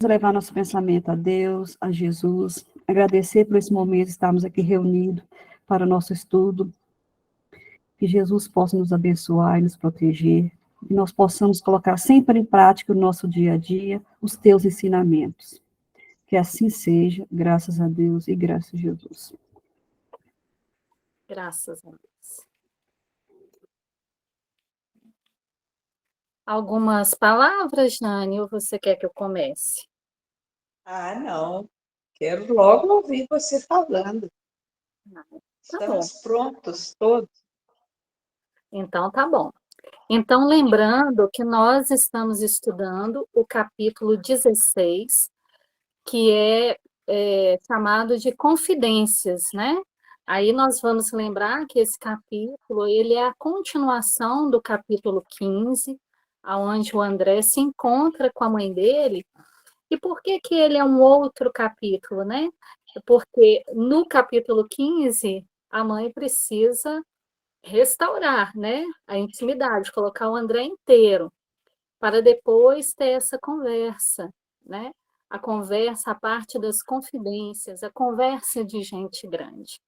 levar nosso pensamento a Deus, a Jesus, agradecer por esse momento, estarmos aqui reunidos para o nosso estudo, que Jesus possa nos abençoar e nos proteger, e nós possamos colocar sempre em prática no nosso dia a dia os teus ensinamentos. Que assim seja, graças a Deus e graças a Jesus. Graças a Deus. Algumas palavras, Jane, ou você quer que eu comece? Ah, não. Quero logo ouvir você falando. Tá Estamos bom. prontos todos. Então, tá bom. Então, lembrando que nós estamos estudando o capítulo 16, que é chamado de Confidências, né? Aí nós vamos lembrar que esse capítulo, ele é a continuação do capítulo 15, onde o André se encontra com a mãe dele. E por que que ele é um outro capítulo, né? Porque no capítulo 15, a mãe precisa restaurar, né, a intimidade, colocar o André inteiro, para depois ter essa conversa, né? A conversa, a parte das confidências, a conversa de gente grande.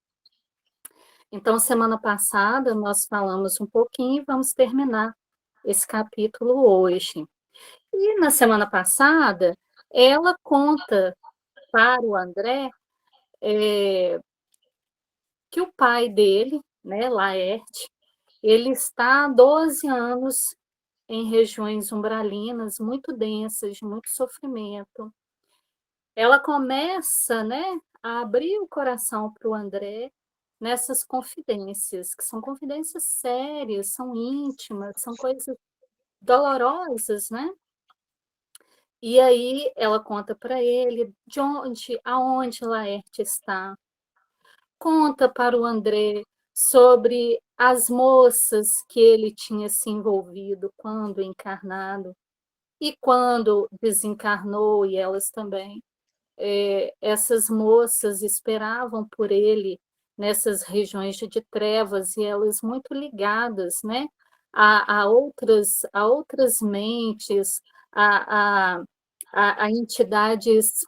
Então, semana passada, nós falamos um pouquinho e vamos terminar esse capítulo hoje. E na semana passada, ela conta para o André que o pai dele, né, Laerte, ele está há 12 anos em regiões umbralinas muito densas, de muito sofrimento. Ela começa, né, a abrir o coração para o André nessas confidências, que são confidências sérias, são íntimas, são coisas dolorosas, né? E aí ela conta para ele de onde, aonde Laerte está. Conta para o André sobre as moças que ele tinha se envolvido quando encarnado e quando desencarnou, e elas também. Essas moças esperavam por ele nessas regiões de trevas, e elas muito ligadas, né, a outras mentes, a, a, a entidades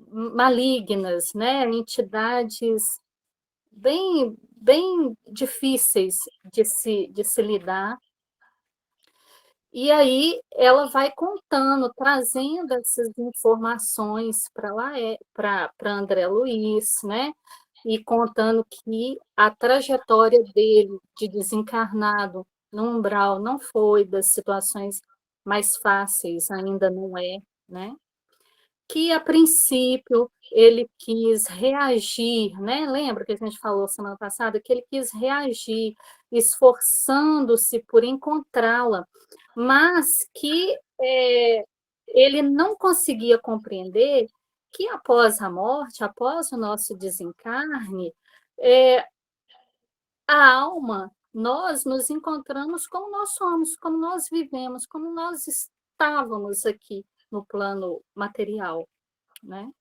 malignas, né, entidades bem difíceis de se lidar. E aí ela vai contando, trazendo essas informações para lá, para André Luiz, né? E contando que a trajetória dele de desencarnado no umbral não foi das situações mais fáceis, ainda não é, né? Que a princípio ele quis reagir, né? Lembra que a gente falou semana passada que ele quis reagir, esforçando-se por encontrá-la, mas que ele não conseguia compreender que após a morte, após o nosso desencarne, é, a alma, nós nos encontramos como nós somos, como nós vivemos, como nós estávamos aqui no plano material, né?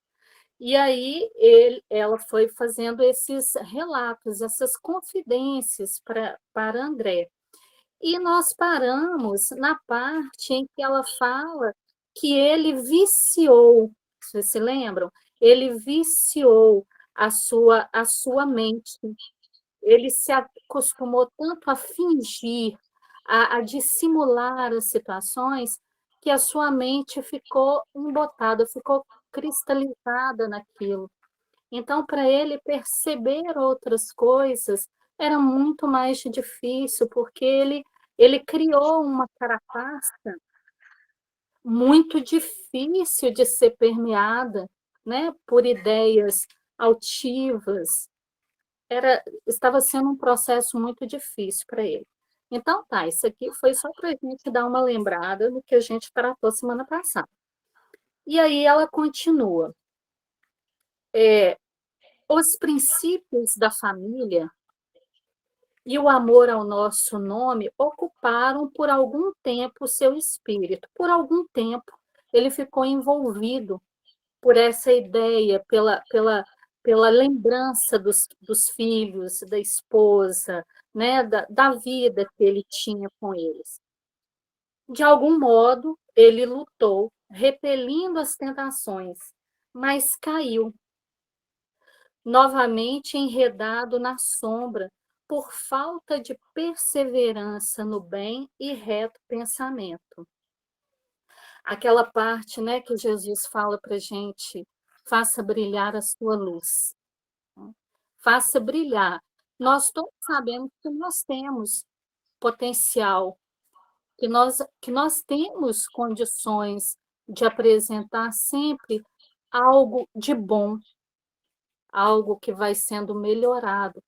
E aí ela foi fazendo esses relatos, essas confidências para André. E nós paramos na parte em que ela fala que ele viciou, vocês se lembram? Ele viciou a sua mente. Ele se acostumou tanto a fingir, a dissimular as situações, que a sua mente ficou embotada, ficou cristalizada naquilo. Então, para ele perceber outras coisas, era muito mais difícil, porque ele criou uma carapaça muito difícil de ser permeada, né, por ideias altivas. Estava sendo um processo muito difícil para ele. Então, tá, isso aqui foi só para a gente dar uma lembrada do que a gente tratou semana passada. E aí ela continua. Os princípios da família e o amor ao nosso nome ocuparam por algum tempo o seu espírito. Por algum tempo, ele ficou envolvido por essa ideia, pela lembrança dos filhos, da esposa, né, da vida que ele tinha com eles. De algum modo, ele lutou repelindo as tentações, mas caiu, novamente enredado na sombra, por falta de perseverança no bem e reto pensamento. Aquela parte, né, que Jesus fala para a gente, faça brilhar a sua luz. Faça brilhar. Nós todos sabemos que nós temos potencial, que nós temos condições de apresentar sempre algo de bom, algo que vai sendo melhorado.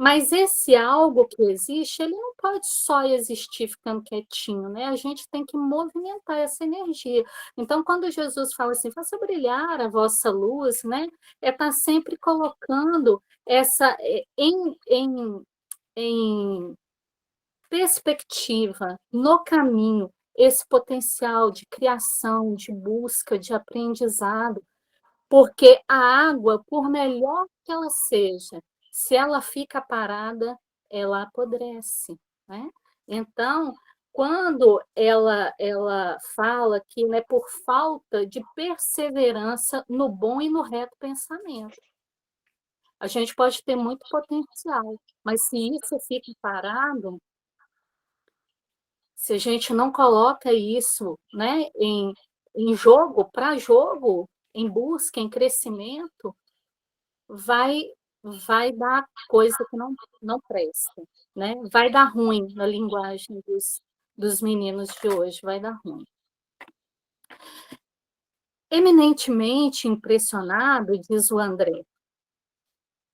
Mas esse algo que existe, ele não pode só existir ficando quietinho, né? A gente tem que movimentar essa energia. Então, quando Jesus fala assim, faça brilhar a vossa luz, né? É estar sempre colocando essa em perspectiva, no caminho, esse potencial de criação, de busca, de aprendizado, porque a água, por melhor que ela seja, se ela fica parada, ela apodrece, né? Então, quando ela fala que, né, por falta de perseverança no bom e no reto pensamento, a gente pode ter muito potencial, mas se isso fica parado, se a gente não coloca isso, né, em jogo, para jogo, em busca, em crescimento, vai dar coisa que não presta, né? Vai dar ruim na linguagem dos meninos de hoje, vai dar ruim. Eminentemente impressionado, diz o André,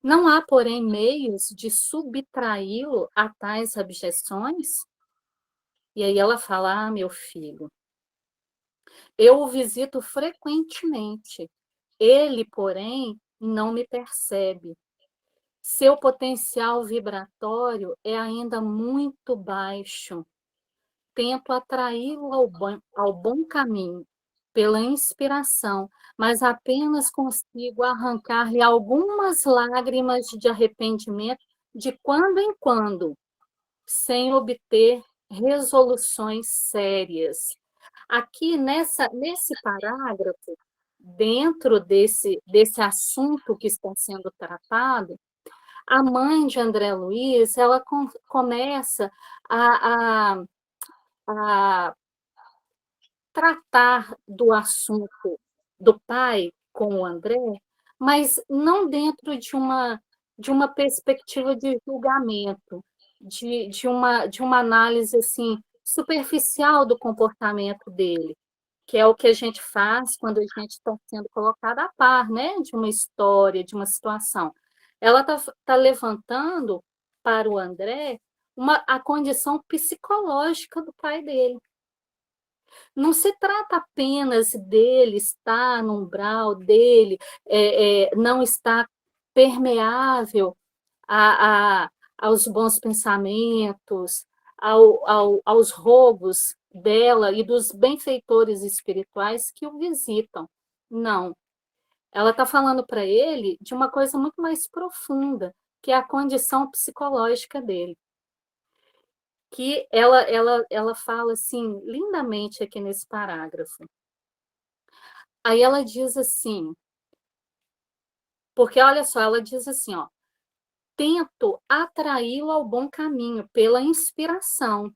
não há, porém, meios de subtraí-lo a tais objeções? E aí ela fala, meu filho, eu o visito frequentemente. Ele, porém, não me percebe. Seu potencial vibratório é ainda muito baixo. Tento atraí-lo ao bom caminho, pela inspiração, mas apenas consigo arrancar-lhe algumas lágrimas de arrependimento de quando em quando, sem obter resoluções sérias. Aqui nesse parágrafo, dentro desse assunto que está sendo tratado, a mãe de André Luiz, ela começa a, a tratar do assunto do pai com o André, mas não dentro de uma perspectiva de julgamento, de uma análise assim, superficial do comportamento dele, que é o que a gente faz quando a gente está sendo colocado a par, né, de uma história, de uma situação. Ela tá levantando para o André a condição psicológica do pai dele. Não se trata apenas dele estar no umbral, dele não estar permeável aos bons pensamentos, aos roubos dela e dos benfeitores espirituais que o visitam. Não. Ela está falando para ele de uma coisa muito mais profunda, que é a condição psicológica dele. Que ela fala assim, lindamente aqui nesse parágrafo. Aí ela diz assim, porque olha só, ela diz assim, ó, tento atraí-lo ao bom caminho pela inspiração.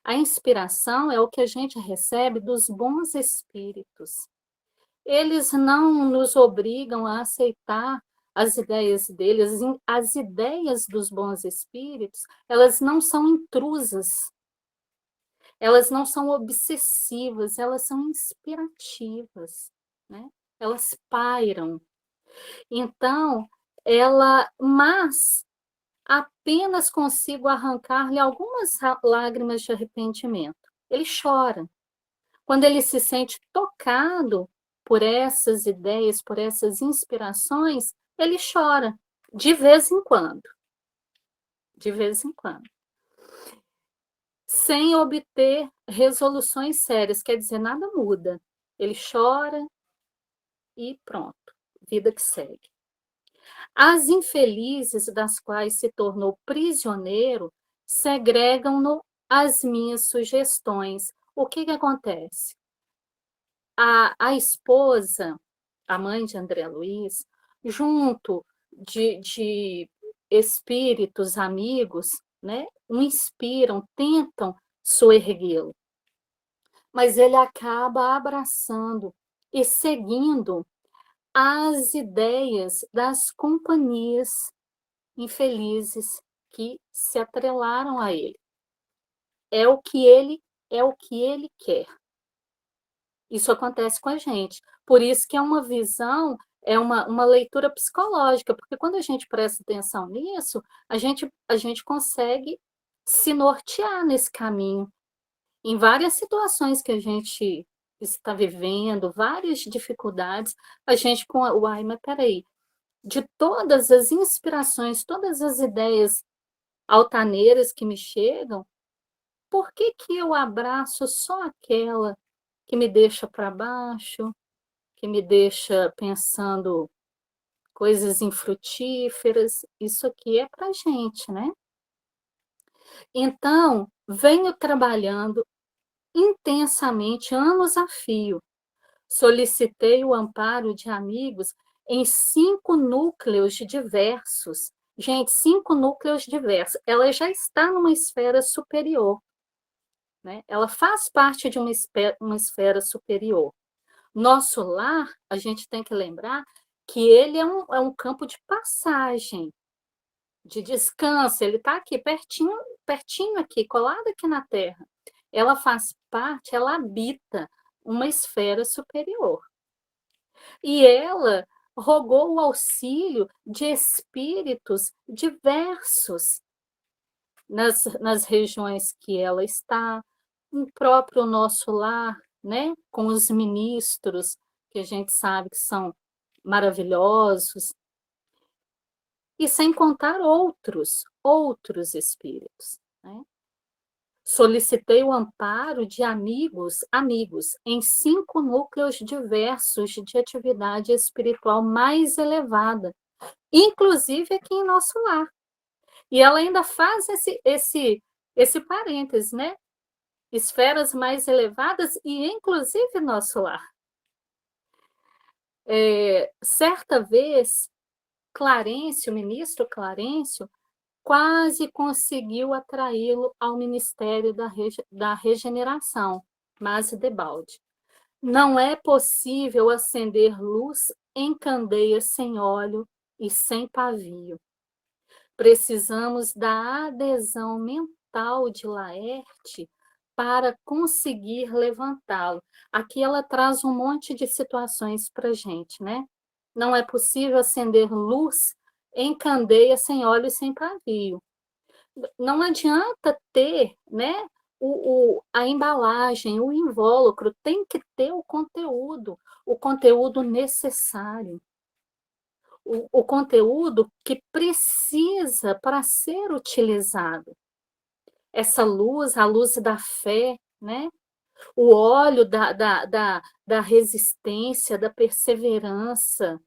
A inspiração é o que a gente recebe dos bons espíritos. Eles não nos obrigam a aceitar as ideias deles, as ideias dos bons espíritos, elas não são intrusas, elas não são obsessivas, elas são inspirativas, né? Elas pairam. Então, mas apenas consigo arrancar-lhe algumas lágrimas de arrependimento. Ele chora. Quando ele se sente tocado por essas ideias, por essas inspirações, ele chora, de vez em quando. De vez em quando. Sem obter resoluções sérias, quer dizer, nada muda. Ele chora e pronto, vida que segue. As infelizes das quais se tornou prisioneiro segregam-no às minhas sugestões. O que acontece? a esposa, a mãe de André Luiz, junto de espíritos amigos, né, o inspiram, tentam soerguê-lo, mas ele acaba abraçando e seguindo as ideias das companhias infelizes que se atrelaram a ele. É o que ele quer. Isso acontece com a gente. Por isso que é uma visão, é uma leitura psicológica, porque quando a gente presta atenção nisso, a gente consegue se nortear nesse caminho. Em várias situações que a gente está vivendo, várias dificuldades, a gente com uai, mas peraí, de todas as inspirações, todas as ideias altaneiras que me chegam, por que que eu abraço só aquela que me deixa para baixo, que me deixa pensando coisas infrutíferas? Isso aqui é para gente, né? Então, venho trabalhando intensamente, anos a fio. Solicitei o amparo de amigos em 5 núcleos diversos. Gente, 5 núcleos diversos. Ela já está numa esfera superior, né? Ela faz parte de uma esfera superior. Nosso lar, a gente tem que lembrar que ele é um campo de passagem, de descanso. Ele está aqui, pertinho, pertinho aqui, colado aqui na Terra. Ela faz parte, ela habita uma esfera superior. E ela rogou o auxílio de espíritos diversos nas regiões que ela está, no próprio nosso lar, né, com os ministros, que a gente sabe que são maravilhosos, e sem contar outros espíritos, né? Solicitei o amparo de amigos em 5 núcleos diversos de atividade espiritual mais elevada, inclusive aqui em nosso lar. E ela ainda faz esse parêntese, né? Esferas mais elevadas e inclusive nosso lar. Certa vez, Clarencio, o ministro Clarencio, quase conseguiu atraí-lo ao Ministério da Regeneração, mas debalde. Não é possível acender luz em candeias sem óleo e sem pavio. Precisamos da adesão mental de Laerte para conseguir levantá-lo. Aqui ela traz um monte de situações para a gente, né? Não é possível acender luz em candeia sem óleo e sem pavio. Não adianta ter, né, a embalagem, o invólucro, tem que ter o conteúdo necessário, o conteúdo que precisa para ser utilizado. Essa luz, a luz da fé, né? O óleo da resistência, da perseverança,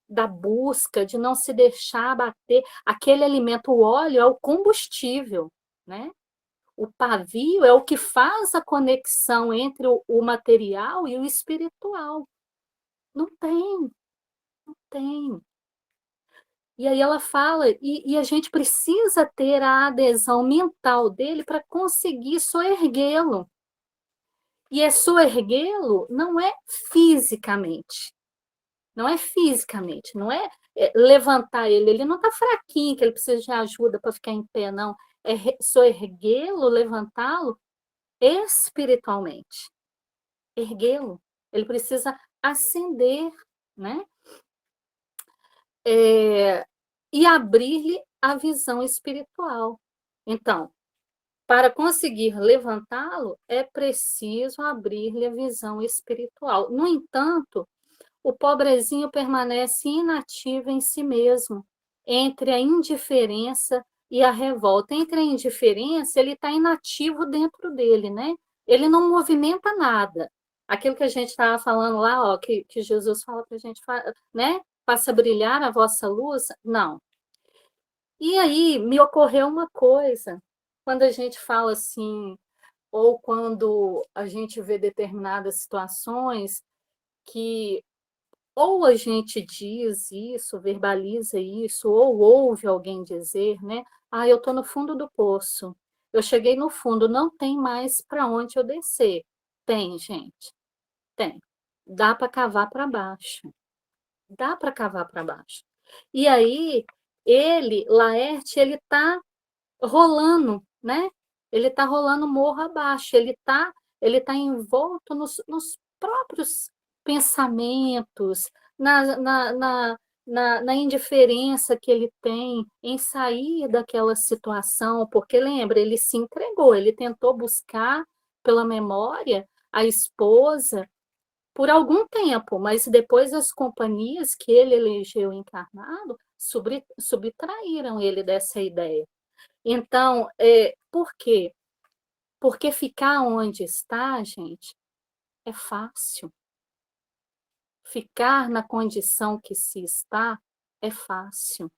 da busca, de não se deixar abater. Aquele alimento, o óleo é o combustível, né? O pavio é o que faz a conexão entre o material e o espiritual. Não tem, não tem. E aí ela fala, e a gente precisa ter a adesão mental dele para conseguir soerguê-lo. E soerguê-lo não é fisicamente. Não é fisicamente, não é levantar ele. Ele não está fraquinho, que ele precisa de ajuda para ficar em pé, não. É soerguê-lo, levantá-lo espiritualmente. Erguê-lo. Ele precisa ascender, né? E abrir-lhe a visão espiritual. Então, para conseguir levantá-lo, é preciso abrir-lhe a visão espiritual. No entanto, o pobrezinho permanece inativo em si mesmo, entre a indiferença e a revolta. Entre a indiferença, ele está inativo dentro dele, né? Ele não movimenta nada. Aquilo que a gente estava falando lá, ó, que Jesus fala para a gente, né? Faça brilhar a vossa luz. Não. E aí me ocorreu uma coisa, quando a gente fala assim, ou quando a gente vê determinadas situações que ou a gente diz isso, verbaliza isso, ou ouve alguém dizer, né? Ah, eu estou no fundo do poço. Eu cheguei no fundo, não tem mais para onde eu descer. Tem, gente, tem. Dá para cavar para baixo. Dá para cavar para baixo. E aí, Laerte, ele está rolando, né? Ele está rolando morro abaixo, ele tá envolto nos próprios pensamentos, na indiferença que ele tem em sair daquela situação, porque lembra, ele se entregou, ele tentou buscar pela memória a esposa por algum tempo, mas depois as companhias que ele elegeu encarnado subtraíram ele dessa ideia. Então, por quê? Porque ficar onde está, gente, é fácil. Ficar na condição que se está é fácil.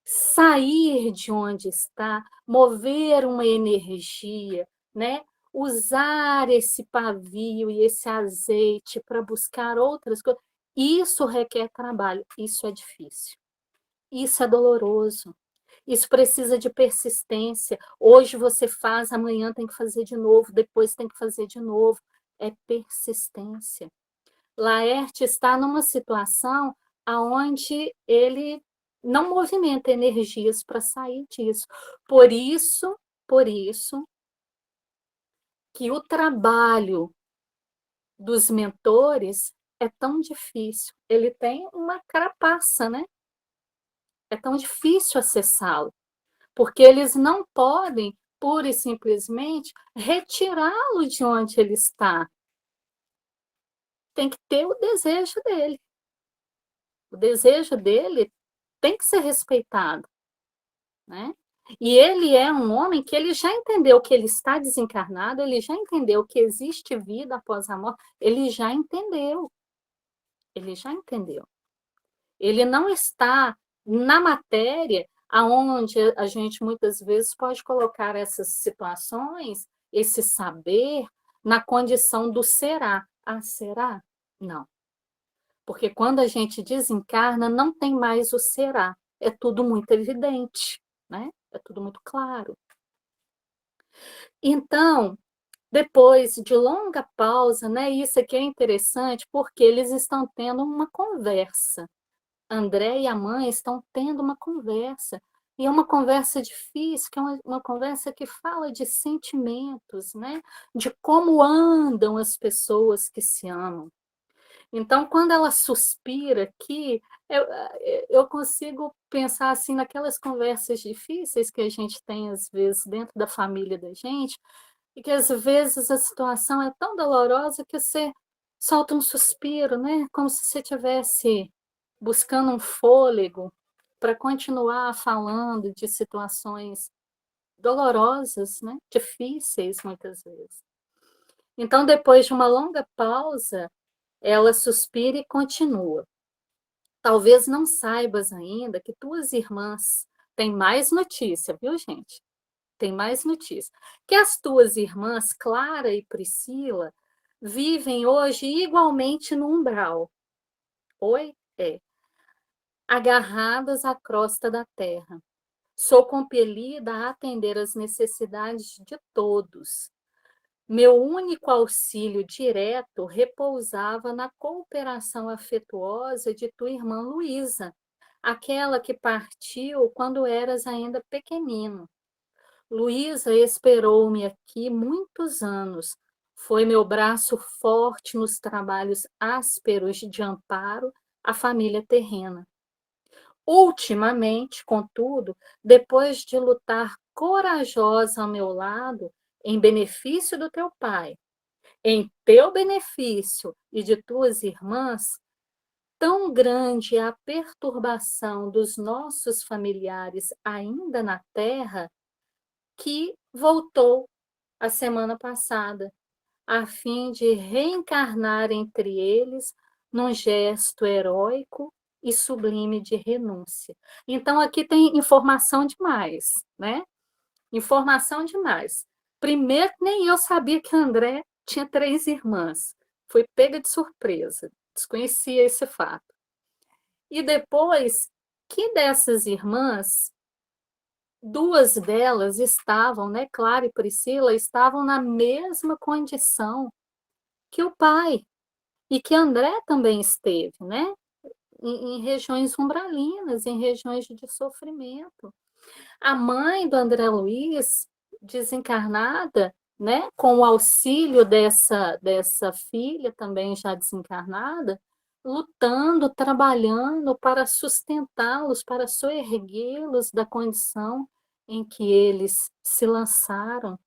Sair de onde está, mover uma energia, né? Usar esse pavio e esse azeite para buscar outras coisas, isso requer trabalho, isso é difícil, isso é doloroso. Isso precisa de persistência. Hoje você faz, amanhã tem que fazer de novo, depois tem que fazer de novo. É persistência. Laerte está numa situação onde ele não movimenta energias para sair disso. Por isso que o trabalho dos mentores é tão difícil. Ele tem uma carapaça, né? É tão difícil acessá-lo. Porque eles não podem, pura e simplesmente, retirá-lo de onde ele está. Tem que ter o desejo dele. O desejo dele tem que ser respeitado, né? E ele é um homem que ele já entendeu que ele está desencarnado, ele já entendeu que existe vida após a morte, ele já entendeu. Ele já entendeu. Ele não está na matéria aonde a gente muitas vezes pode colocar essas situações, esse saber, na condição do será. Ah, será? Não. Porque quando a gente desencarna, não tem mais o será. É tudo muito evidente, né? É tudo muito claro. Então, depois de longa pausa, né? Isso aqui é interessante porque eles estão tendo uma conversa. André e a mãe estão tendo uma conversa. E é uma conversa difícil, que é uma conversa que fala de sentimentos, né? De como andam as pessoas que se amam. Então, quando ela suspira aqui, eu consigo pensar assim naquelas conversas difíceis que a gente tem, às vezes, dentro da família da gente, e que às vezes a situação é tão dolorosa que você solta um suspiro, né? Como se você tivesse buscando um fôlego para continuar falando de situações dolorosas, né? Difíceis muitas vezes. Então, depois de uma longa pausa, ela suspira e continua. Talvez não saibas ainda que tuas irmãs têm mais notícia, viu, gente? Tem mais notícia. Que as tuas irmãs, Clara e Priscila, vivem hoje igualmente no umbral. Oi? É. Agarradas à crosta da terra. Sou compelida a atender às necessidades de todos. Meu único auxílio direto repousava na cooperação afetuosa de tua irmã Luísa, aquela que partiu quando eras ainda pequenino. Luísa esperou-me aqui muitos anos. Foi meu braço forte nos trabalhos ásperos de amparo à família terrena. Ultimamente, contudo, depois de lutar corajosa ao meu lado, em benefício do teu pai, em teu benefício e de tuas irmãs, tão grande é a perturbação dos nossos familiares ainda na terra, que voltou a semana passada, a fim de reencarnar entre eles num gesto heróico e sublime de renúncia. Então, aqui tem informação demais, né? Informação demais. Primeiro, nem eu sabia que André tinha 3 irmãs. Fui pega de surpresa, desconhecia esse fato. E depois que dessas irmãs, duas delas estavam, né, Clara e Priscila, estavam na mesma condição que o pai, e que André também esteve, né? Em regiões umbralinas, em regiões de sofrimento. A mãe do André Luiz, desencarnada, né, com o auxílio dessa filha, também já desencarnada, lutando, trabalhando para sustentá-los, para soerguê-los da condição em que eles se lançaram.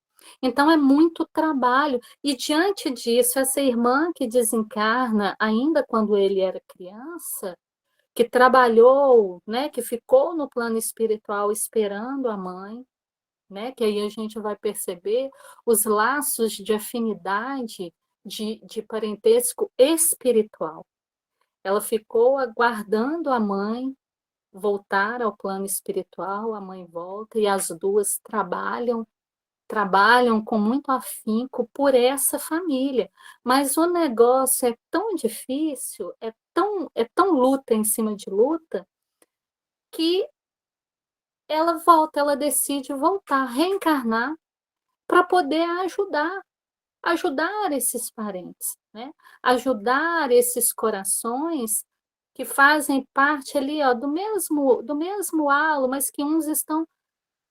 Então, é muito trabalho. E, diante disso, essa irmã que desencarna, ainda quando ele era criança, que trabalhou, né, que ficou no plano espiritual esperando a mãe, né, que aí a gente vai perceber os laços de afinidade, de parentesco espiritual. Ela ficou aguardando a mãe voltar ao plano espiritual, a mãe volta, e as duas trabalham com muito afinco por essa família. Mas o negócio é tão difícil, é tão luta em cima de luta, que ela volta, ela decide voltar, reencarnar, para poder ajudar esses parentes, né? Ajudar esses corações que fazem parte ali, ó, do mesmo halo, mas que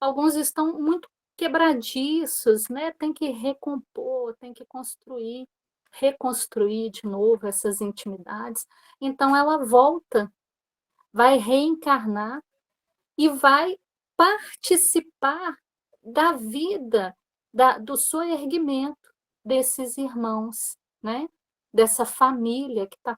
alguns estão muito quebradiços, né? Tem que recompor, tem que reconstruir de novo essas intimidades. Então ela volta, vai reencarnar e vai participar da vida, do soerguimento desses irmãos, né? Dessa família que tá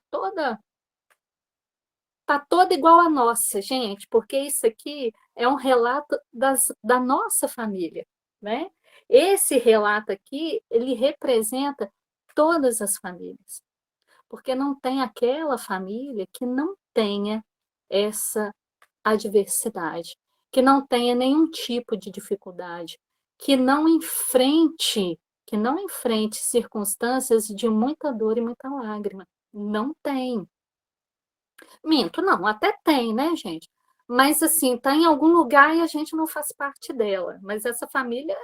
toda igual a nossa, gente, porque isso aqui é um relato da nossa família, né? Esse relato aqui, ele representa todas as famílias, porque não tem aquela família que não tenha essa adversidade, que não tenha nenhum tipo de dificuldade, que não enfrente circunstâncias de muita dor e muita lágrima. Não tem. Minto, não, até tem, né, gente? Mas assim, tá em algum lugar e a gente não faz parte dela. Mas essa família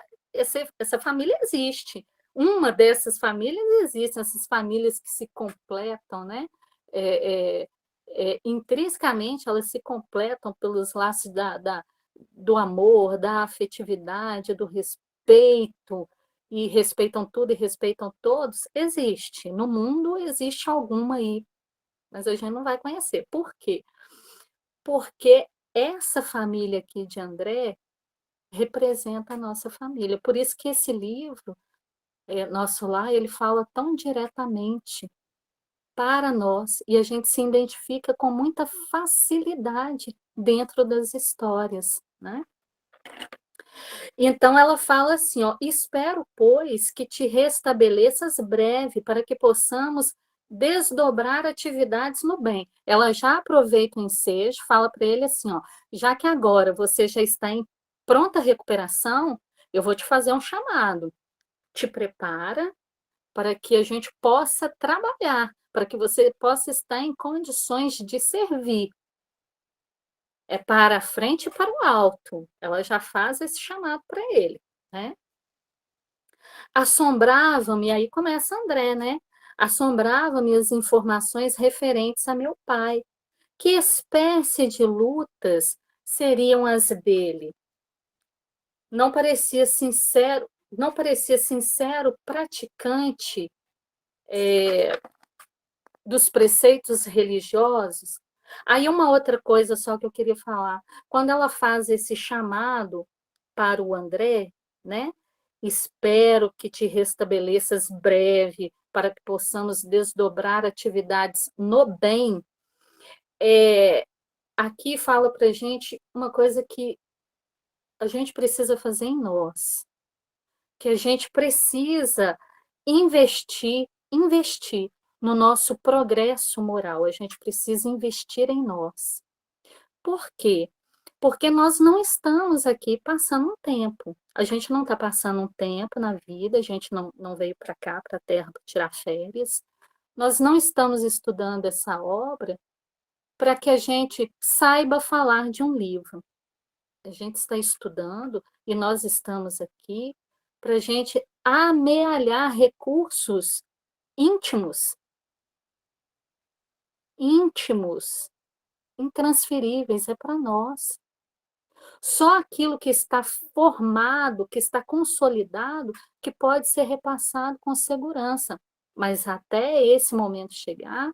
existe. Uma dessas famílias existe, essas famílias que se completam, né? É, intrinsecamente elas se completam pelos laços do amor, da afetividade, do respeito, e respeitam tudo e respeitam todos. Existe. No mundo existe alguma aí, mas a gente não vai conhecer. Por quê? Porque essa família aqui de André representa a nossa família. Por isso que esse livro, Nosso Lar, ele fala tão diretamente para nós, e a gente se identifica com muita facilidade dentro das histórias, né? Então ela fala assim, ó, espero, pois, que te restabeleças breve para que possamos desdobrar atividades no bem. Ela já aproveita o ensejo, fala para ele assim, ó, já que agora você já está em pronta recuperação, eu vou te fazer um chamado. Te prepara para que a gente possa trabalhar, para que você possa estar em condições de servir. É para frente e para o alto. Ela já faz esse chamado para ele, né? Assombravam-me, aí começa André, né? Assombravam-me as informações referentes a meu pai. Que espécie de lutas seriam as dele? Não parecia sincero praticante dos preceitos religiosos. Aí uma outra coisa só que eu queria falar, quando ela faz esse chamado para o André, né? Espero que te restabeleças breve para que possamos desdobrar atividades no bem. Aqui fala para a gente uma coisa que a gente precisa fazer em nós, que a gente precisa investir no nosso progresso moral, a gente precisa investir em nós. Por quê? Porque nós não estamos aqui passando um tempo. A gente não está passando um tempo na vida, a gente não veio para cá, para a Terra, para tirar férias. Nós não estamos estudando essa obra para que a gente saiba falar de um livro. A gente está estudando e nós estamos aqui para a gente amealhar recursos íntimos, íntimos, intransferíveis, é para nós. Só aquilo que está formado, que está consolidado, que pode ser repassado com segurança. Mas até esse momento chegar,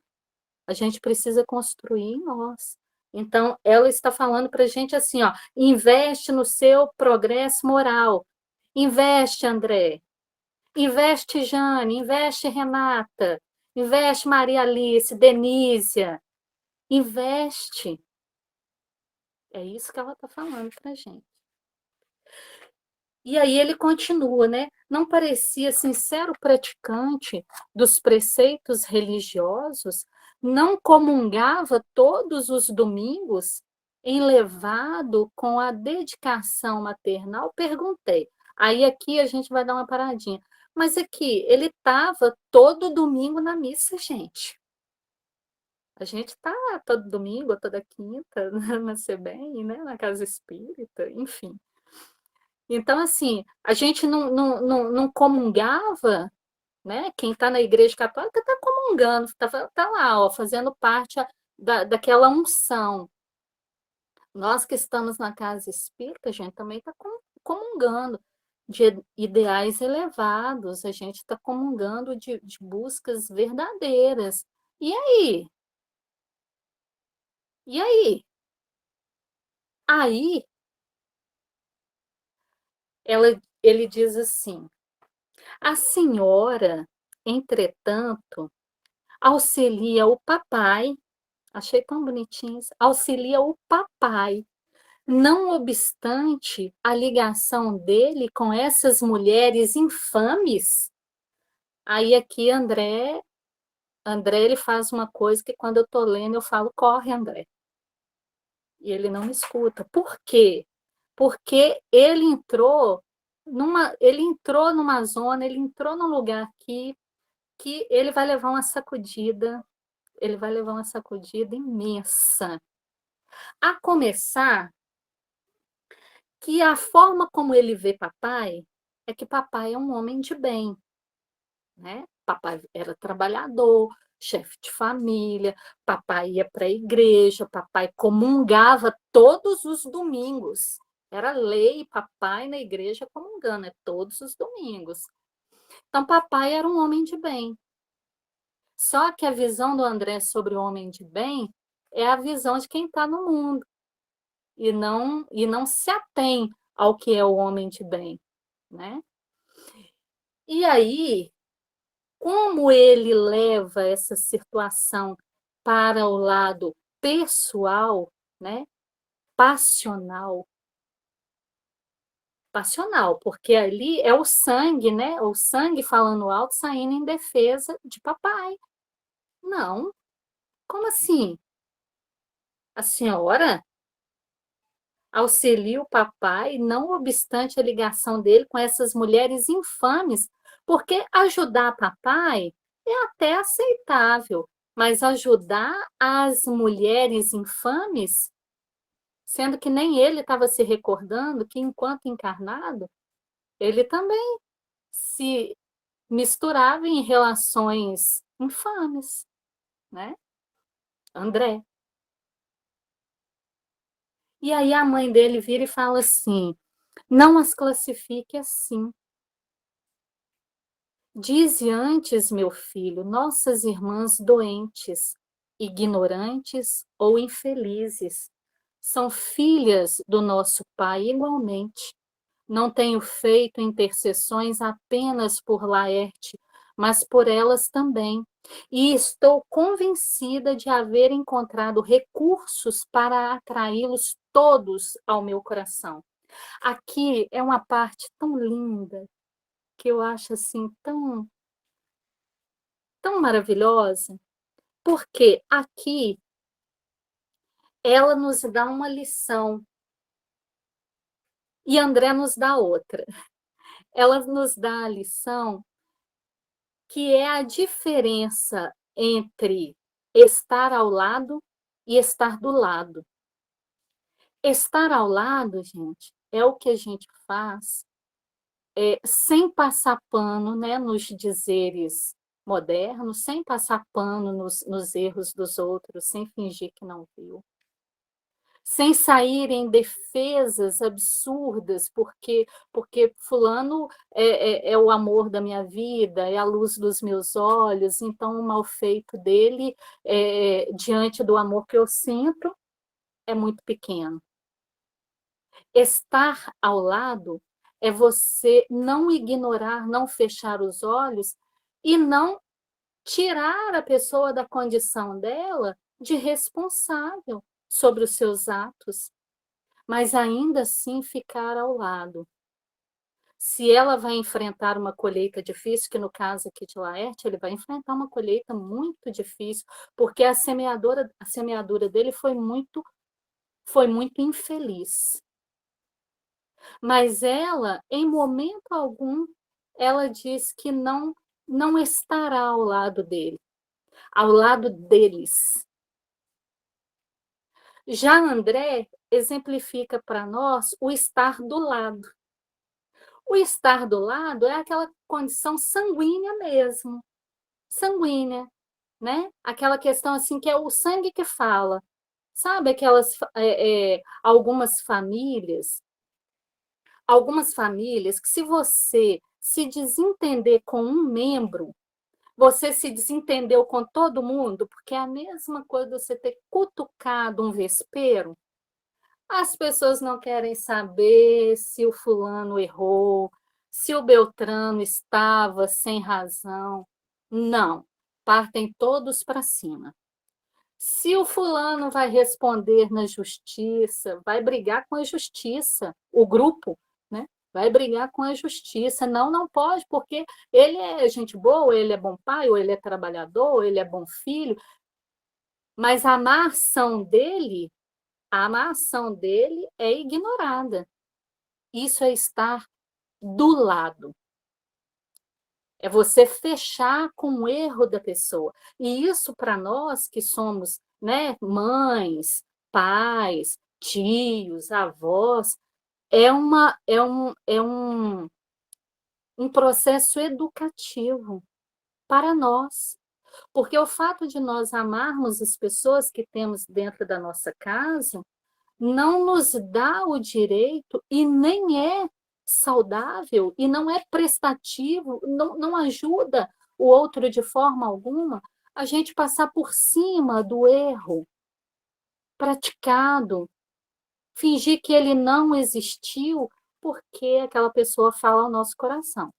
a gente precisa construir em nós. Então, ela está falando para a gente assim, ó, investe no seu progresso moral. Investe, André. Investe, Jane. Investe, Renata. Investe, Maria Alice, Denísia. Investe. É isso que ela está falando para a gente. E aí ele continua, né? Não parecia sincero praticante dos preceitos religiosos, não comungava todos os domingos, enlevado com a dedicação maternal? Perguntei. Aí aqui a gente vai dar uma paradinha. Mas aqui, ele estava todo domingo na missa, gente. A gente está todo domingo, toda quinta, na CBN, né? Na Casa Espírita, enfim. Então, assim, a gente não comungava, né? Quem está na Igreja Católica está comungando, tá lá, ó, fazendo parte daquela unção. Nós que estamos na Casa Espírita, a gente também está comungando de ideais elevados, a gente está comungando de buscas verdadeiras. E aí? E aí? Aí, ele diz assim, a senhora, entretanto, auxilia o papai, achei tão bonitinho isso, auxilia o papai, não obstante a ligação dele com essas mulheres infames. Aí aqui André ele faz uma coisa que quando eu estou lendo eu falo, corre, André. E ele não me escuta. Por quê? Porque ele entrou numa zona, ele entrou num lugar que ele vai levar uma sacudida, ele vai levar uma sacudida imensa. A começar que a forma como ele vê papai é que papai é um homem de bem, né? Papai era trabalhador, chefe de família, papai ia para a igreja, papai comungava todos os domingos. Era lei, papai na igreja comungando, todos os domingos. Então, papai era um homem de bem. Só que a visão do André sobre o homem de bem é a visão de quem está no mundo e não se atém ao que é o homem de bem, né? E aí, como ele leva essa situação para o lado pessoal, né? Passional, porque ali é o sangue, né? O sangue falando alto, saindo em defesa de papai. Não, como assim? A senhora auxilia o papai, não obstante a ligação dele com essas mulheres infames, porque ajudar papai é até aceitável, mas ajudar as mulheres infames, sendo que nem ele estava se recordando que, enquanto encarnado, ele também se misturava em relações infames, né? André. E aí a mãe dele vira e fala assim, não as classifique assim. Dize antes, meu filho, nossas irmãs doentes, ignorantes ou infelizes, são filhas do nosso Pai igualmente. Não tenho feito intercessões apenas por Laerte, mas por elas também. E estou convencida de haver encontrado recursos para atraí-los todos ao meu coração. Aqui é uma parte tão linda, que eu acho assim tão maravilhosa, porque aqui ela nos dá uma lição e André nos dá outra. Ela nos dá a lição que é a diferença entre estar ao lado e estar do lado. Estar ao lado, gente, é o que a gente faz sem passar pano, né, nos dizeres modernos, sem passar pano nos erros dos outros, sem fingir que não viu. Sem sair em defesas absurdas, porque fulano é o amor da minha vida, é a luz dos meus olhos, então o mal feito dele, diante do amor que eu sinto, é muito pequeno. Estar ao lado é você não ignorar, não fechar os olhos e não tirar a pessoa da condição dela de responsável sobre os seus atos, mas ainda assim ficar ao lado. Se ela vai enfrentar uma colheita difícil, que no caso aqui de Laerte, ele vai enfrentar uma colheita muito difícil, porque a semeadura dele foi muito infeliz. Mas ela, em momento algum, ela diz que não estará ao lado dele, ao lado deles. Já André exemplifica para nós o estar do lado. O estar do lado é aquela condição sanguínea mesmo, sanguínea, né? Aquela questão assim que é o sangue que fala. Sabe algumas famílias que se você se desentender com um membro, você se desentendeu com todo mundo, porque é a mesma coisa você ter cutucado um vespeiro. As pessoas não querem saber se o fulano errou, se o Beltrano estava sem razão. Não, partem todos para cima. Se o fulano vai responder na justiça, vai brigar com a justiça, o grupo, né? Vai brigar com a justiça. Não pode, porque ele é gente boa, ou ele é bom pai, ou ele é trabalhador, ou ele é bom filho, mas a má ação dele é ignorada. Isso é estar do lado. É você fechar com o erro da pessoa. E isso, para nós que somos, né, mães, pais, tios, avós, é um processo educativo para nós. Porque o fato de nós amarmos as pessoas que temos dentro da nossa casa não nos dá o direito e nem é saudável e não é prestativo, não ajuda o outro de forma alguma a gente passar por cima do erro praticado, fingir que ele não existiu porque aquela pessoa fala ao nosso coração.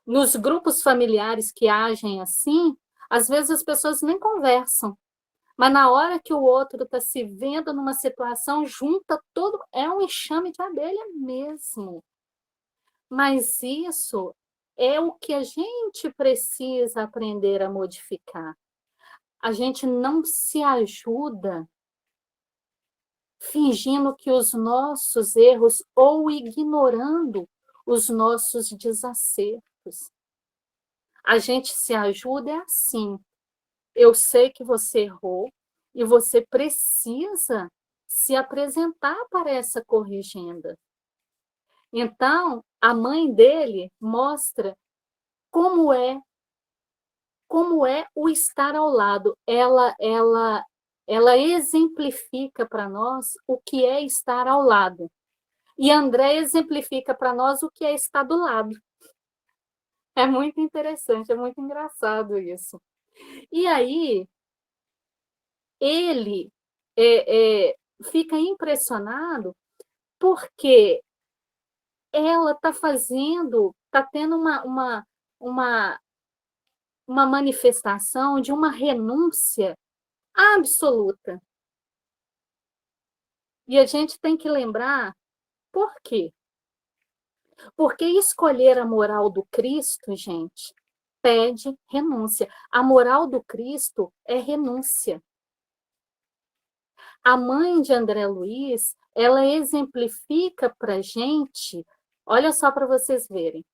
Nos grupos familiares que agem assim, às vezes as pessoas nem conversam. Mas na hora que o outro está se vendo numa situação, junta todo. É um enxame de abelha mesmo. Mas isso é o que a gente precisa aprender a modificar. A gente não se ajuda fingindo que os nossos erros ou ignorando os nossos desacertos. A gente se ajuda assim. Eu sei que você errou e você precisa se apresentar para essa corrigenda. Então, a mãe dele mostra como é o estar ao lado. Ela exemplifica para nós o que é estar ao lado. E André exemplifica para nós o que é estar do lado. É muito interessante, é muito engraçado isso. E aí, ele fica impressionado porque ela está tendo uma manifestação de uma renúncia absoluta. E a gente tem que lembrar por quê? Porque escolher a moral do Cristo, gente, pede renúncia. A moral do Cristo é renúncia. A mãe de André Luiz, ela exemplifica para a gente, olha só para vocês verem,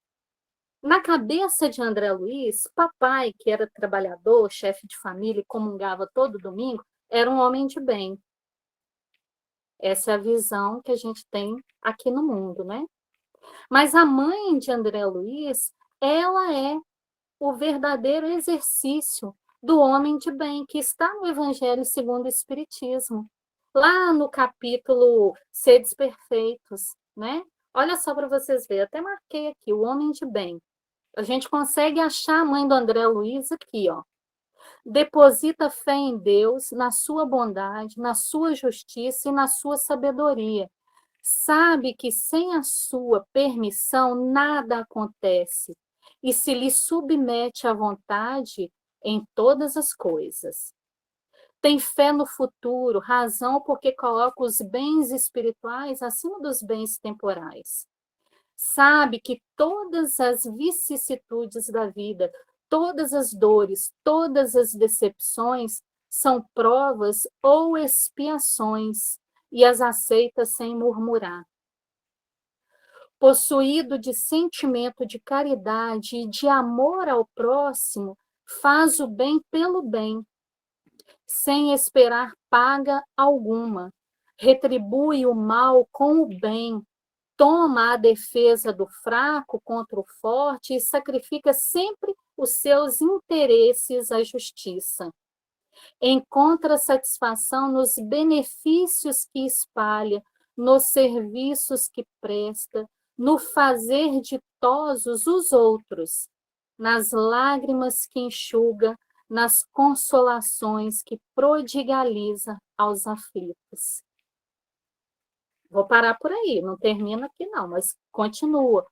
Na cabeça de André Luiz, papai, que era trabalhador, chefe de família e comungava todo domingo, era um homem de bem. Essa é a visão que a gente tem aqui no mundo, né? Mas a mãe de André Luiz, ela é o verdadeiro exercício do homem de bem, que está no Evangelho segundo o Espiritismo. Lá no capítulo Sedes Perfeitos, né? Olha só para vocês verem, até marquei aqui, o homem de bem. A gente consegue achar a mãe do André Luiz aqui, ó. Deposita fé em Deus, na sua bondade, na sua justiça e na sua sabedoria. Sabe que sem a sua permissão nada acontece e se lhe submete à vontade em todas as coisas. Tem fé no futuro, razão porque coloca os bens espirituais acima dos bens temporais. Sabe que todas as vicissitudes da vida, todas as dores, todas as decepções são provas ou expiações e as aceita sem murmurar. Possuído de sentimento de caridade e de amor ao próximo, faz o bem pelo bem, sem esperar paga alguma. Retribui o mal com o bem, toma a defesa do fraco contra o forte e sacrifica sempre os seus interesses à justiça. Encontra satisfação nos benefícios que espalha, nos serviços que presta, no fazer ditosos os outros, nas lágrimas que enxuga, nas consolações que prodigaliza aos aflitos. Vou parar por aí, não termina aqui não, mas continua.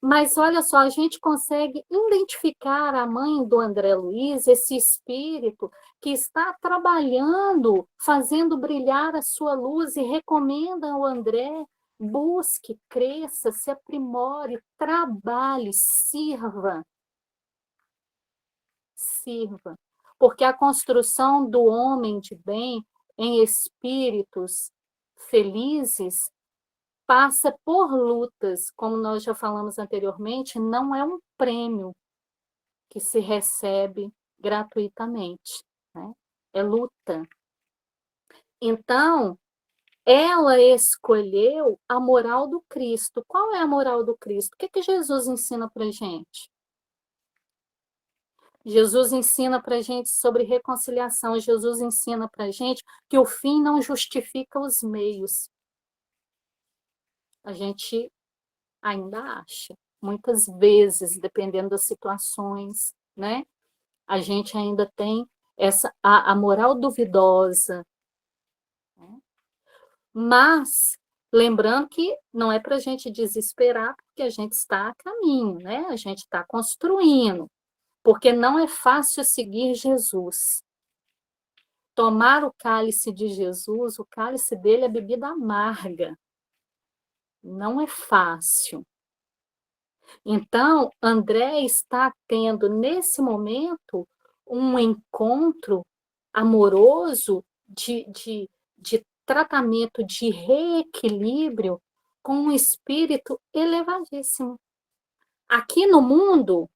Mas olha só, a gente consegue identificar a mãe do André Luiz, esse espírito que está trabalhando, fazendo brilhar a sua luz e recomenda ao André, busque, cresça, se aprimore, trabalhe, sirva. Sirva. Porque a construção do homem de bem em espíritos felizes passa por lutas, como nós já falamos anteriormente, não é um prêmio que se recebe gratuitamente, né? É luta. Então, ela escolheu a moral do Cristo. Qual é a moral do Cristo? O que Jesus ensina para a gente? Jesus ensina para a gente sobre reconciliação. Jesus ensina para a gente que o fim não justifica os meios. A gente ainda acha. Muitas vezes, dependendo das situações, né? A gente ainda tem a moral duvidosa. Né? Mas, lembrando que não é para a gente desesperar, porque a gente está a caminho, né? A gente está construindo, porque não é fácil seguir Jesus. Tomar o cálice de Jesus, o cálice dele é bebida amarga. Não é fácil. Então, André está tendo, nesse momento, um encontro amoroso de tratamento, de reequilíbrio com um espírito elevadíssimo. Aqui no mundo,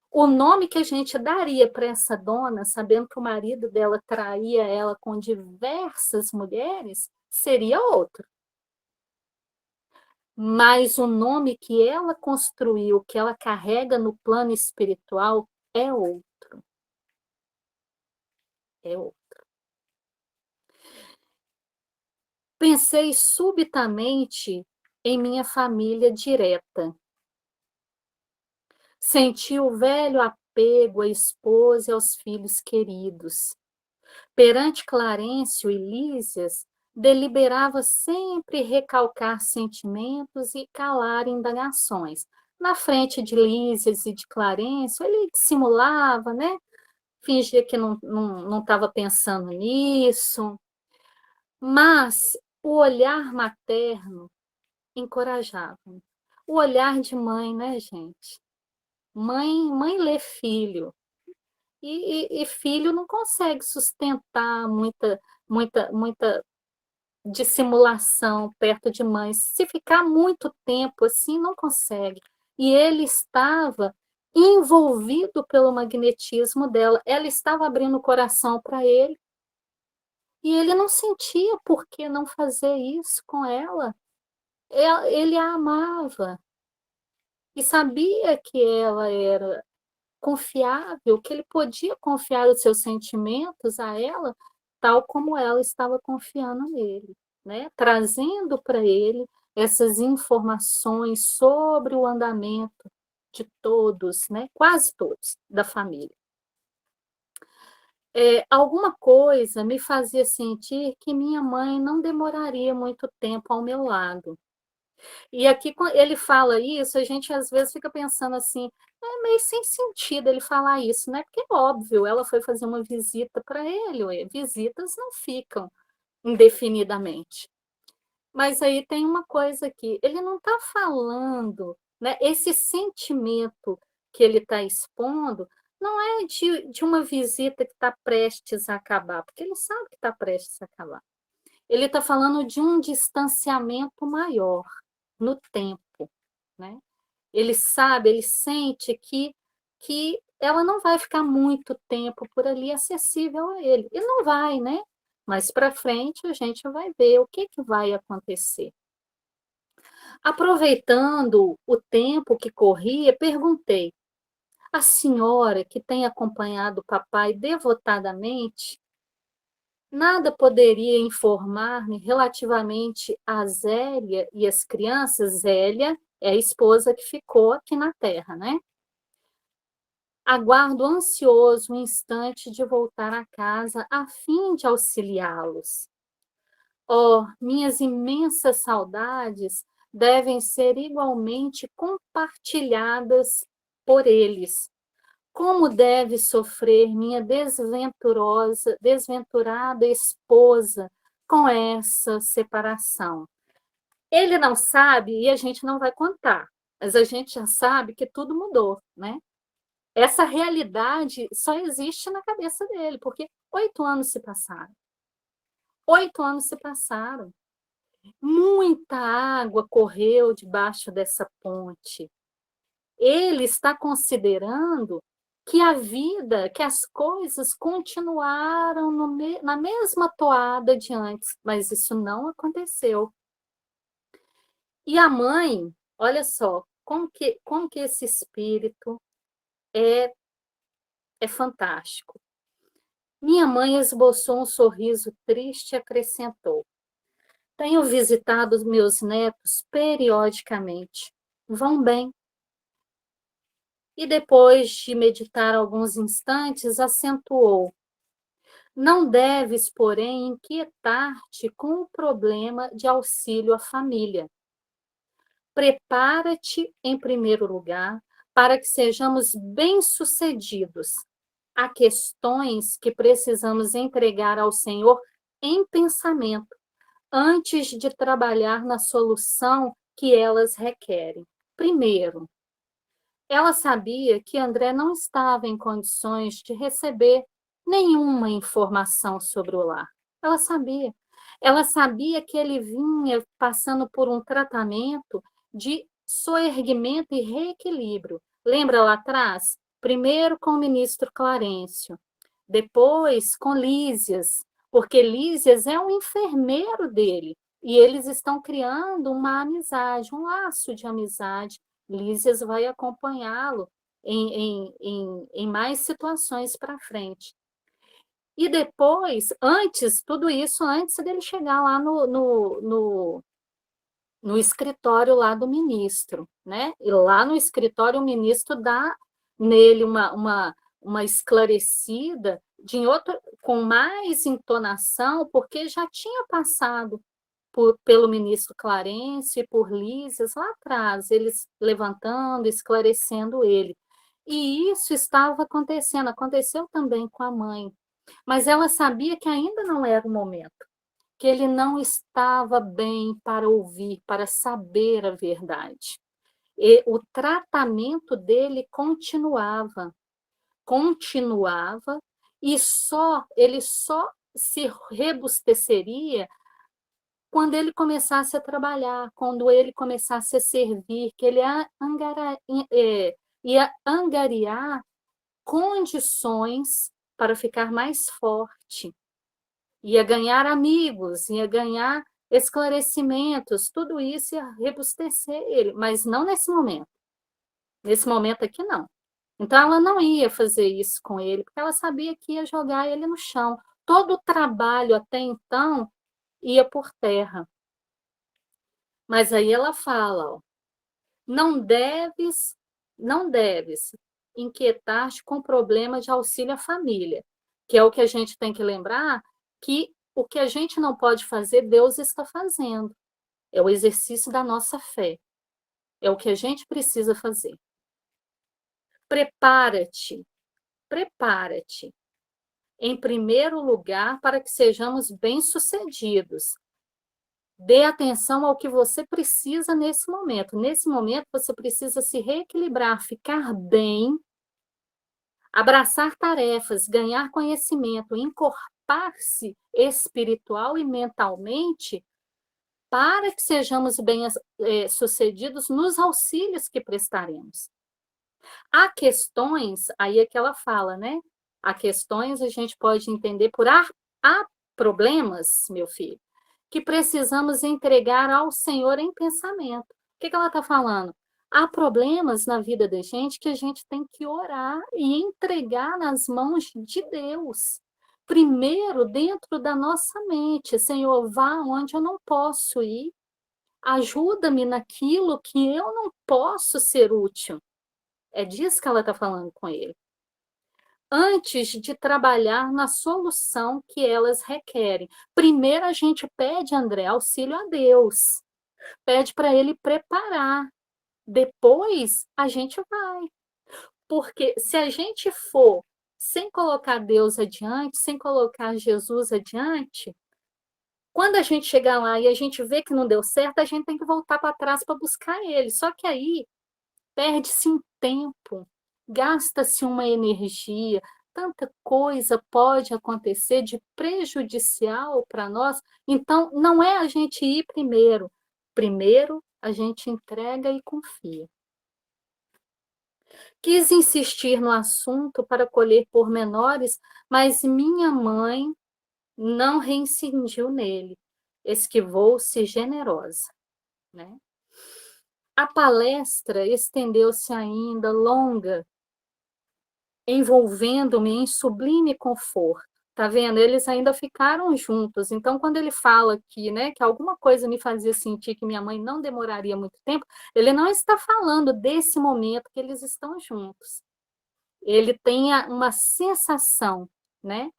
o nome que a gente daria para essa dona, sabendo que o marido dela traía ela com diversas mulheres, seria outro. Mas o nome que ela construiu, que ela carrega no plano espiritual, é outro. É outro. Pensei subitamente em minha família direta. Senti o velho apego à esposa e aos filhos queridos. Perante Clarencio e Lísias, deliberava sempre recalcar sentamentos e calar indagações. Na frente de Lísias e de Clarencio, ele dissimulava, né? Fingia que não estava pensando nisso. Mas o olhar materno encorajava. O olhar de mãe, né, gente? Mãe lê filho. E filho não consegue sustentar muita dissimulação perto de mãe. Se ficar muito tempo assim, não consegue. e ele estava envolvido pelo magnetismo dela. Ela estava abrindo o coração para ele, e ele não sentia por que não fazer isso com ela. Ele a amava e sabia que ela era confiável, que ele podia confiar os seus sentimentos a ela, tal como ela estava confiando nele, né? Trazendo para ele essas informações sobre o andamento de todos, né? Quase todos da família. Alguma coisa me fazia sentir que minha mãe não demoraria muito tempo ao meu lado. E aqui, quando ele fala isso, a gente às vezes fica pensando assim, é meio sem sentido ele falar isso, né? Porque, óbvio, ela foi fazer uma visita para ele, ué, visitas não ficam indefinidamente. Mas aí tem uma coisa aqui, ele não está falando, né? Esse sentimento que ele está expondo não é de uma visita que está prestes a acabar, porque ele sabe que está prestes a acabar. Ele está falando de um distanciamento maior no tempo, né? Ele sabe, ele sente que ela não vai ficar muito tempo por ali acessível a ele. E não vai, né? Mas para frente a gente vai ver o que vai acontecer. Aproveitando o tempo que corria, perguntei: a senhora que tem acompanhado o papai devotadamente, nada poderia informar-me relativamente a Zélia e as crianças? Zélia é a esposa que ficou aqui na Terra, né? Aguardo ansioso o instante de voltar a casa a fim de auxiliá-los. Oh, minhas imensas saudades devem ser igualmente compartilhadas por eles. Como deve sofrer minha desventurada esposa com essa separação? Ele não sabe e a gente não vai contar, mas a gente já sabe que tudo mudou, né? Essa realidade só existe na cabeça dele, porque 8 anos se passaram. 8 anos se passaram. Muita água correu debaixo dessa ponte. Ele está considerando que a vida, que as coisas continuaram na mesma toada de antes, mas isso não aconteceu. E a mãe, olha só, como que esse espírito é fantástico. Minha mãe esboçou um sorriso triste e acrescentou: tenho visitado os meus netos periodicamente. Vão bem. E depois de meditar alguns instantes, acentuou: não deves, porém, inquietar-te com o problema de auxílio à família. Prepara-te, em primeiro lugar, para que sejamos bem-sucedidos. Há questões que precisamos entregar ao Senhor em pensamento, antes de trabalhar na solução que elas requerem. Primeiro, ela sabia que André não estava em condições de receber nenhuma informação sobre o lar. Ela sabia. Ela sabia que ele vinha passando por um tratamento de soerguimento e reequilíbrio. Lembra lá atrás? Primeiro com o ministro Clarencio, depois com Lísias, porque Lísias é um enfermeiro dele, e eles estão criando uma amizade, um laço de amizade. Lísias vai acompanhá-lo em mais situações para frente. E depois, tudo isso antes dele chegar lá no escritório lá do ministro, né? E lá no escritório o ministro dá nele uma esclarecida com mais entonação, porque já tinha passado pelo ministro Clarencio e por Lísias lá atrás, eles levantando, esclarecendo ele. E isso estava acontecendo, aconteceu também com a mãe. Mas ela sabia que ainda não era o momento, que ele não estava bem para ouvir, para saber a verdade. E o tratamento dele continuava, e ele só se rebusteceria quando ele começasse a trabalhar, quando ele começasse a servir, que ele ia angariar condições para ficar mais forte, ia ganhar amigos, ia ganhar esclarecimentos, tudo isso ia rebustecer ele, mas não nesse momento. Nesse momento aqui, não. Então, ela não ia fazer isso com ele, porque ela sabia que ia jogar ele no chão. Todo o trabalho até então ia por terra. Mas aí ela fala, ó, não deves inquietar-te com problema de auxílio à família, que é o que a gente tem que lembrar, que o que a gente não pode fazer, Deus está fazendo. É o exercício da nossa fé. É o que a gente precisa fazer. Prepara-te, prepara-te, em primeiro lugar, para que sejamos bem-sucedidos. Dê atenção ao que você precisa nesse momento. Nesse momento, você precisa se reequilibrar, ficar bem, abraçar tarefas, ganhar conhecimento, encorpar-se espiritual e mentalmente para que sejamos bem-sucedidos nos auxílios que prestaremos. Há questões, aí é que ela fala, né? Há questões, a gente pode entender por há problemas, meu filho, que precisamos entregar ao Senhor em pensamento. O que ela está falando? Há problemas na vida da gente que a gente tem que orar e entregar nas mãos de Deus. Primeiro, dentro da nossa mente, Senhor, vá onde eu não posso ir, ajuda-me naquilo que eu não posso ser útil. É disso que ela está falando com ele. Antes de trabalhar na solução que elas requerem. Primeiro a gente pede, André, auxílio a Deus. Pede para ele preparar. Depois a gente vai. Porque se a gente for sem colocar Deus adiante, sem colocar Jesus adiante, quando a gente chegar lá e a gente vê que não deu certo, a gente tem que voltar para trás para buscar ele. Só que aí perde-se um tempo, gasta-se uma energia, tanta coisa pode acontecer de prejudicial para nós. Então, não é a gente ir primeiro. Primeiro, a gente entrega e confia. Quis insistir no assunto para colher pormenores, mas minha mãe não reincidiu nele. Esquivou-se generosa, né? A palestra estendeu-se ainda longa, envolvendo-me em sublime conforto. Tá vendo? Eles ainda ficaram juntos. Então, quando ele fala aqui, né, que alguma coisa me fazia sentir que minha mãe não demoraria muito tempo, ele não está falando desse momento que eles estão juntos. Ele tem uma sensação, né,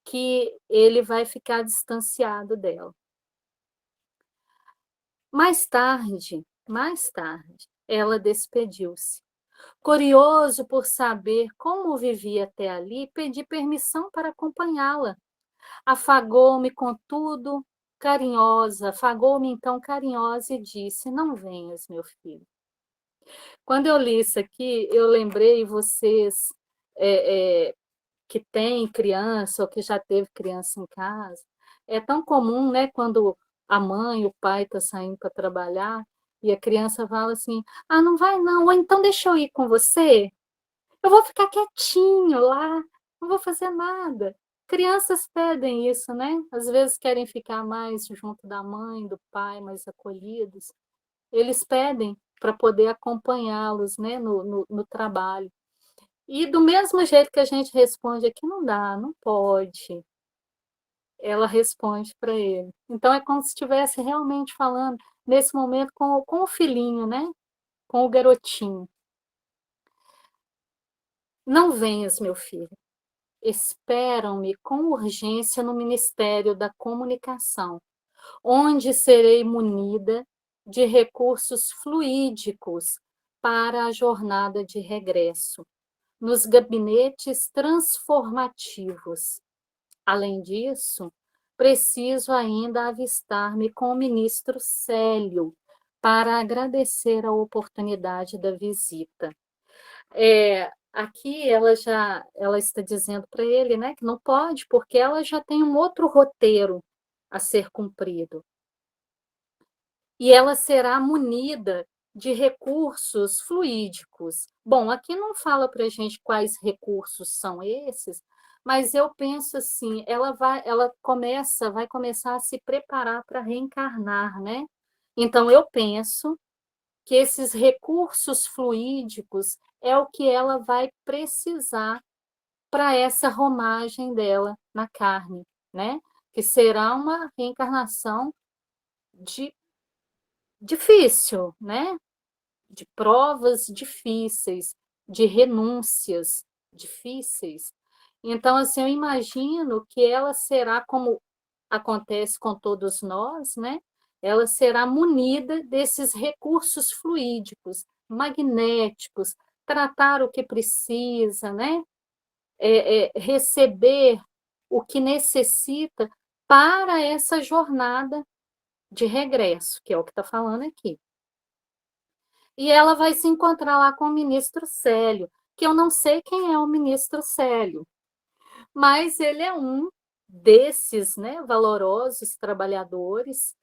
que ele vai ficar distanciado dela. Mais tarde, ela despediu-se. Curioso por saber como vivia até ali, pedi permissão para acompanhá-la. Afagou-me então carinhosa e disse: Não venhas, meu filho. Quando eu li isso aqui, eu lembrei vocês que têm criança ou que já teve criança em casa. É tão comum, né, quando a mãe, o pai está saindo para trabalhar e a criança fala assim: Ah, não vai não, ou então deixa eu ir com você. Eu vou ficar quietinho lá, não vou fazer nada. Crianças pedem isso, né? Às vezes querem ficar mais junto da mãe, do pai, mais acolhidos. Eles pedem para poder acompanhá-los, né, no trabalho. E do mesmo jeito que a gente responde aqui, não dá, não pode. Ela responde para ele. Então é como se estivesse realmente falando, nesse momento, com o filhinho, né? Com o garotinho. Não venhas, meu filho. Esperam-me com urgência no Ministério da Comunicação, onde serei munida de recursos fluídicos para a jornada de regresso, nos gabinetes transformativos. Além disso, preciso ainda avistar-me com o ministro Célio para agradecer a oportunidade da visita. Aqui ela está dizendo para ele, né, que não pode, porque ela já tem um outro roteiro a ser cumprido. e ela será munida de recursos fluídicos. Bom, aqui não fala para a gente quais recursos são esses, mas eu penso assim, vai começar a se preparar para reencarnar, né? Então eu penso que esses recursos fluídicos é o que ela vai precisar para essa romagem dela na carne, né? Que será uma reencarnação de difícil, né? De provas difíceis, de renúncias difíceis. Então, assim, eu imagino que ela será, como acontece com todos nós, né? Ela será munida desses recursos fluídicos, magnéticos, tratar o que precisa, né? Receber o que necessita para essa jornada de regresso, que é o que está falando aqui. E ela vai se encontrar lá com o ministro Célio, que eu não sei quem é o ministro Célio, mas ele é um desses, né, valorosos trabalhadores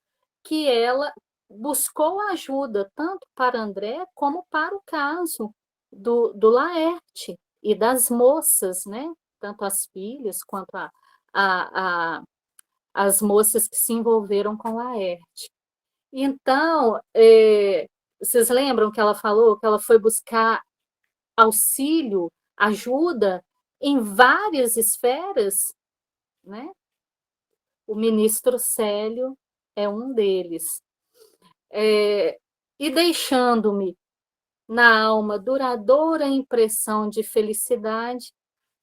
que ela buscou ajuda tanto para André como para o caso do Laerte e das moças, né, tanto as filhas quanto as moças que se envolveram com Laerte. Então, vocês lembram que ela falou que ela foi buscar auxílio, ajuda em várias esferas, né? O ministro Célio é um deles. E deixando-me na alma duradoura impressão de felicidade,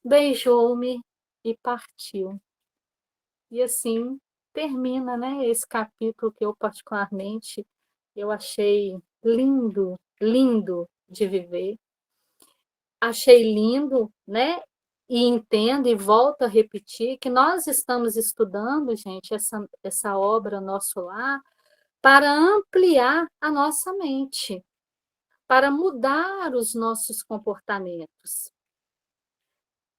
beijou-me e partiu. E assim termina, né, esse capítulo que eu particularmente eu achei lindo, lindo de viver. Achei lindo, né? E entendo e volto a repetir que nós estamos estudando, gente, essa obra Nosso Lar para ampliar a nossa mente, para mudar os nossos comportamentos.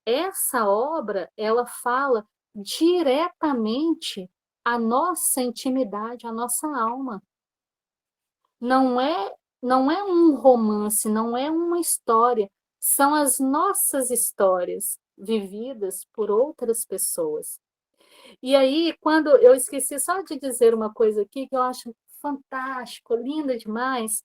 Essa obra, ela fala diretamente à nossa intimidade, à nossa alma. Não é um romance, não é uma história, são as nossas histórias vividas por outras pessoas. E aí, quando eu esqueci só de dizer uma coisa aqui que eu acho fantástico, linda demais,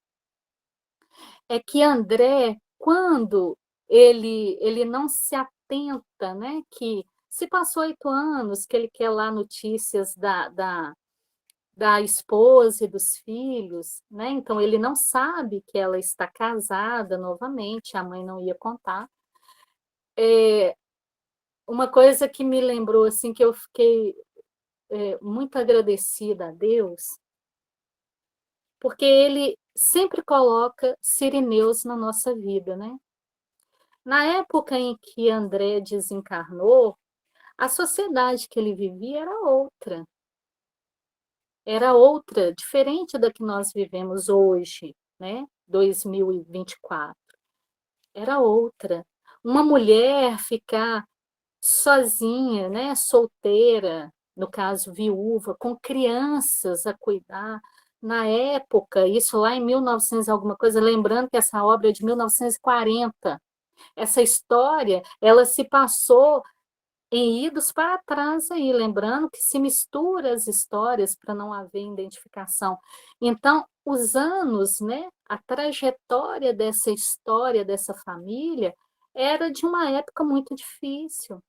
é que André, quando ele não se atenta, né, que se passou 8 anos, que ele quer lá notícias da esposa e dos filhos, né? Então ele não sabe que ela está casada novamente, a mãe não ia contar. Uma coisa que me lembrou assim que eu fiquei muito agradecida a Deus, porque ele sempre coloca sirineus na nossa vida, né? Na época em que André desencarnou, a sociedade que ele vivia era outra, diferente da que nós vivemos hoje, né? 2024. Era outra. Uma mulher ficar sozinha, né? Solteira, no caso viúva, com crianças a cuidar. Na época, isso lá em 1900 alguma coisa, lembrando que essa obra é de 1940. Essa história, ela se passou em idos para trás aí, lembrando que se mistura as histórias para não haver identificação. Então, os anos, né, a trajetória dessa história, dessa família, era de uma época muito difícil.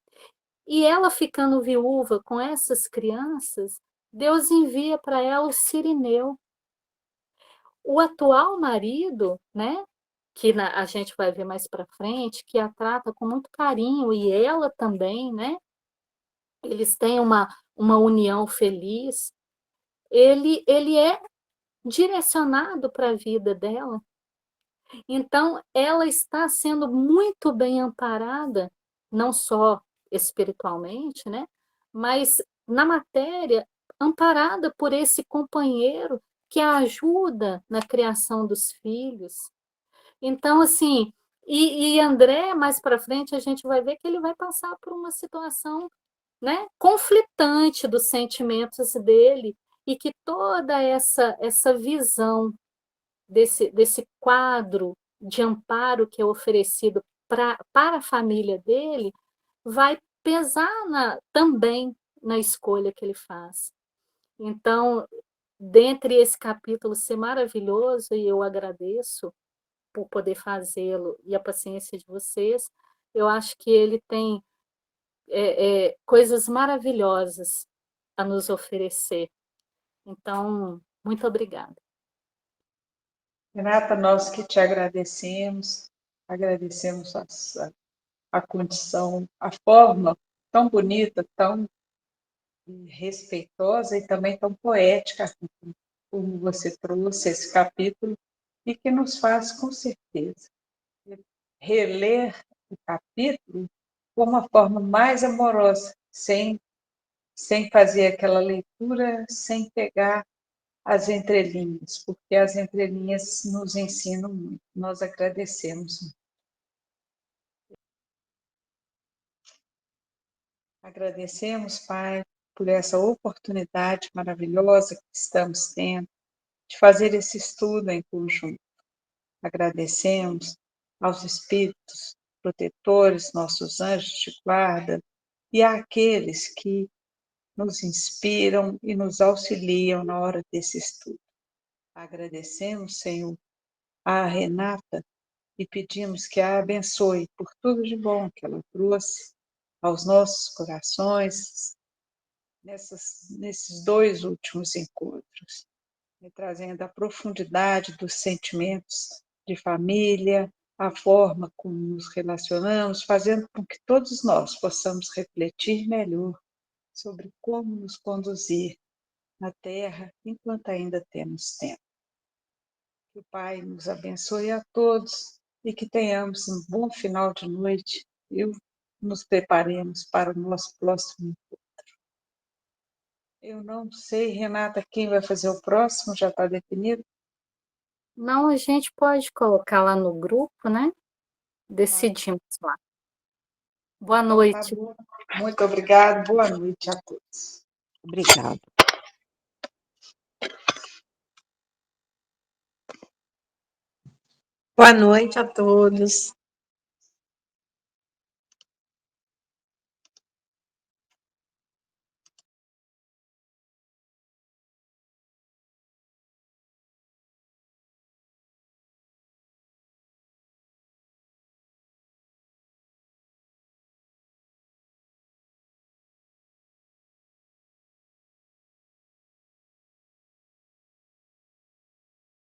E ela ficando viúva com essas crianças, Deus envia para ela o Cirineu. O atual marido, né, que a gente vai ver mais para frente, que a trata com muito carinho, e ela também, né? Eles têm uma união feliz, ele é direcionado para a vida dela. Então, ela está sendo muito bem amparada, não só espiritualmente, né? Mas na matéria, amparada por esse companheiro que a ajuda na criação dos filhos. Então, assim, e André, mais para frente, a gente vai ver que ele vai passar por uma situação, né, conflitante dos sentimentos dele e que toda essa visão desse quadro de amparo que é oferecido para a família dele, vai pesar também na escolha que ele faz. Então, dentre esse capítulo ser maravilhoso, e eu agradeço por poder fazê-lo e a paciência de vocês, eu acho que ele tem coisas maravilhosas a nos oferecer. Então, muito obrigada. Renata, nós que te agradecemos a condição, a forma tão bonita, tão respeitosa e também tão poética como você trouxe esse capítulo e que nos faz, com certeza, reler o capítulo de uma forma mais amorosa, sem fazer aquela leitura, sem pegar as entrelinhas, porque as entrelinhas nos ensinam muito. Nós agradecemos. Agradecemos, Pai, por essa oportunidade maravilhosa que estamos tendo de fazer esse estudo em conjunto. Agradecemos aos espíritos protetores, nossos anjos de guarda, e àqueles que nos inspiram e nos auxiliam na hora desse estudo. Agradecemos, Senhor, a Renata e pedimos que a abençoe por tudo de bom que ela trouxe aos nossos corações nesses 2 últimos encontros, trazendo a profundidade dos sentimentos de família, a forma como nos relacionamos, fazendo com que todos nós possamos refletir melhor sobre como nos conduzir na Terra enquanto ainda temos tempo. Que o Pai nos abençoe a todos e que tenhamos um bom final de noite e nos preparemos para o nosso próximo encontro. Eu não sei, Renata, quem vai fazer o próximo, já está definido? Não, a gente pode colocar lá no grupo, né? Decidimos lá. Boa noite. Tá bom. Muito obrigada, boa noite a todos. Obrigada. Boa noite a todos.